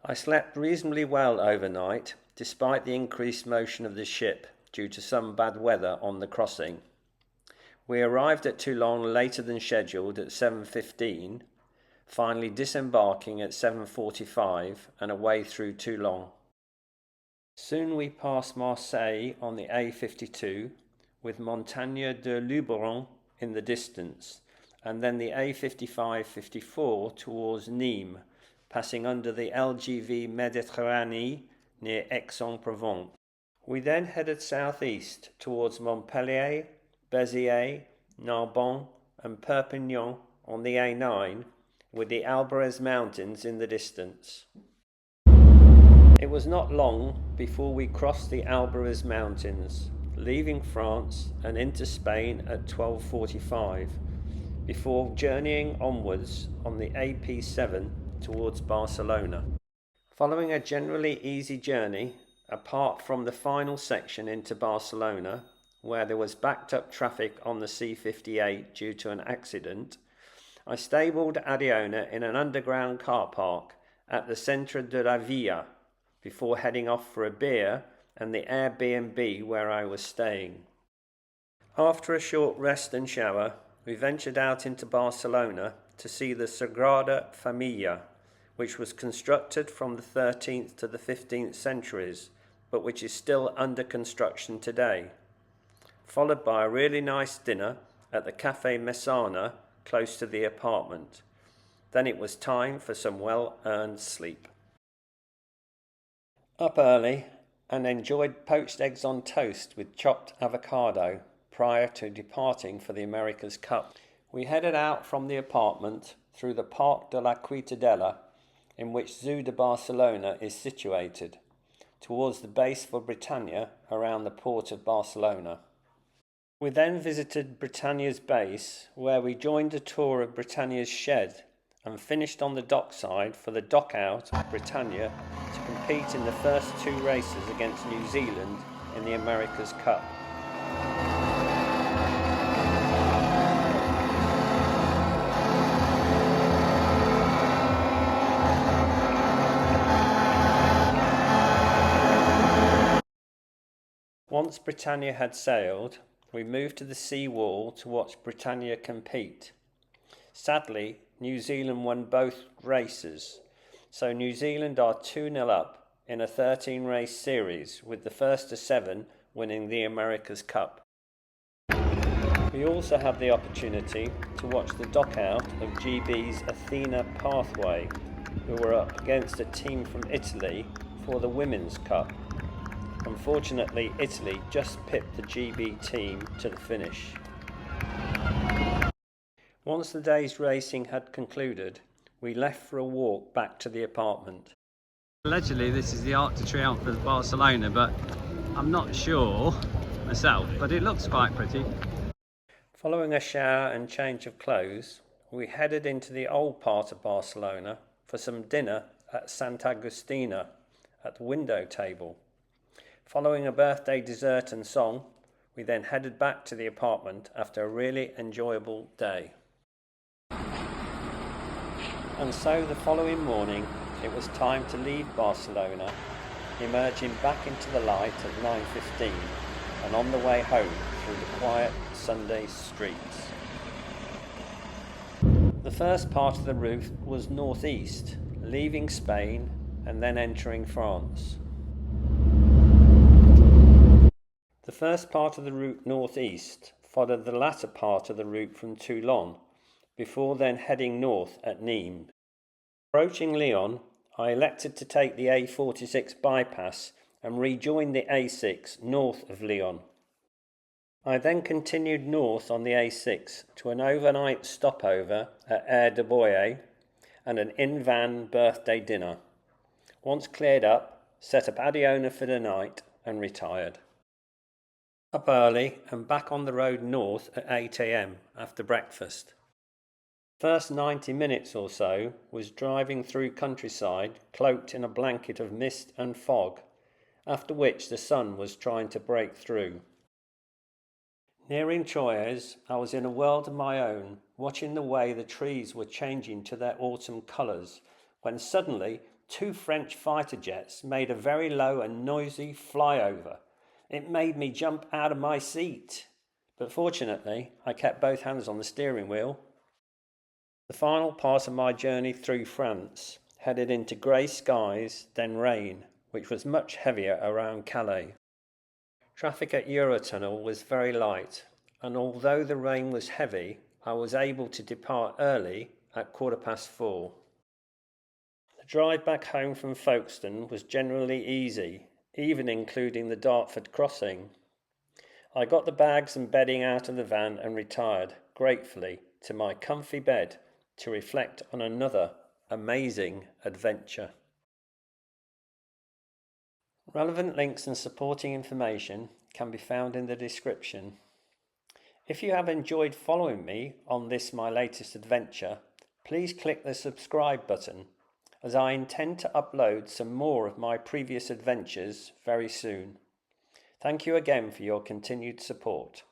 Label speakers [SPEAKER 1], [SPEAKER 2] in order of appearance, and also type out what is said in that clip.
[SPEAKER 1] I slept reasonably well overnight, despite the increased motion of the ship due to some bad weather on the crossing. We arrived at Toulon later than scheduled at 7:15, finally disembarking at 7:45 and away through Toulon. Soon we passed Marseille on the A52, with Montagne de Luberon in the distance, and then the A55-54 towards Nîmes, passing under the LGV Méditerranée near Aix-en-Provence. We then headed southeast towards Montpellier, Béziers, Narbonne and Perpignan on the A9, with the Albarez Mountains in the distance. It was not long before we crossed the Albarez Mountains, leaving France and into Spain at 12:45, before journeying onwards on the AP7 towards Barcelona. Following a generally easy journey, apart from the final section into Barcelona, where there was backed up traffic on the C58 due to an accident, I stabled Adiona in an underground car park at the Centre de la Villa before heading off for a beer and the Airbnb where I was staying. After a short rest and shower, we ventured out into Barcelona to see the Sagrada Familia, which was constructed from the 13th to the 15th centuries, but which is still under construction today, followed by a really nice dinner at the Café Messana close to the apartment. Then it was time for some well-earned sleep. Up early and enjoyed poached eggs on toast with chopped avocado prior to departing for the America's Cup. We headed out from the apartment through the Parc de la Ciutadella, in which Zoo de Barcelona is situated, towards the base for Britannia around the port of Barcelona. We then visited Britannia's base, where we joined a tour of Britannia's shed and finished on the dockside for the dock-out of Britannia to compete in the first two races against New Zealand in the America's Cup. Once Britannia had sailed, we moved to the sea wall to watch Britannia compete. Sadly, New Zealand won both races, so New Zealand are 2-0 up in a 13-race series, with the first to 7 winning the America's Cup. We also had the opportunity to watch the dock-out of GB's Athena Pathway, who were up against a team from Italy for the Women's Cup. Unfortunately, Italy just pipped the GB team to the finish. Once the day's racing had concluded, we left for a walk back to the apartment.
[SPEAKER 2] Allegedly this is the Arc de Triomphe of Barcelona, but I'm not sure myself, but it looks quite pretty.
[SPEAKER 1] Following a shower and change of clothes, we headed into the old part of Barcelona for some dinner at Sant Agustina at the window table. Following a birthday dessert and song, we then headed back to the apartment after a really enjoyable day. And so the following morning, it was time to leave Barcelona, emerging back into the light at 9:15 and on the way home through the quiet Sunday streets. The first part of the route was northeast, leaving Spain and then entering France. The first part of the route northeast followed the latter part of the route from Toulon, before then heading north at Nîmes. Approaching Lyon, I elected to take the A46 bypass and rejoin the A6 north of Lyon. I then continued north on the A6 to an overnight stopover at Aire de Boye and an in-van birthday dinner. Once cleared up, set up Adiona for the night and retired. Up early and back on the road north at 8 a.m. after breakfast. First 90 minutes or so was driving through countryside cloaked in a blanket of mist and fog, after which the sun was trying to break through. Nearing Troyes, I was in a world of my own, watching the way the trees were changing to their autumn colours, when suddenly 2 French fighter jets made a very low and noisy flyover. It made me jump out of my seat, but fortunately I kept both hands on the steering wheel. The final part of my journey through France headed into grey skies, then rain, which was much heavier around Calais. Traffic at Eurotunnel was very light, and although the rain was heavy, I was able to depart early at 4:15. The drive back home from Folkestone was generally easy, even including the Dartford crossing. I got the bags and bedding out of the van and retired, gratefully, to my comfy bed to reflect on another amazing adventure. Relevant links and supporting information can be found in the description. If you have enjoyed following me on this my latest adventure, please click the subscribe button, as I intend to upload some more of my previous adventures very soon. Thank you again for your continued support.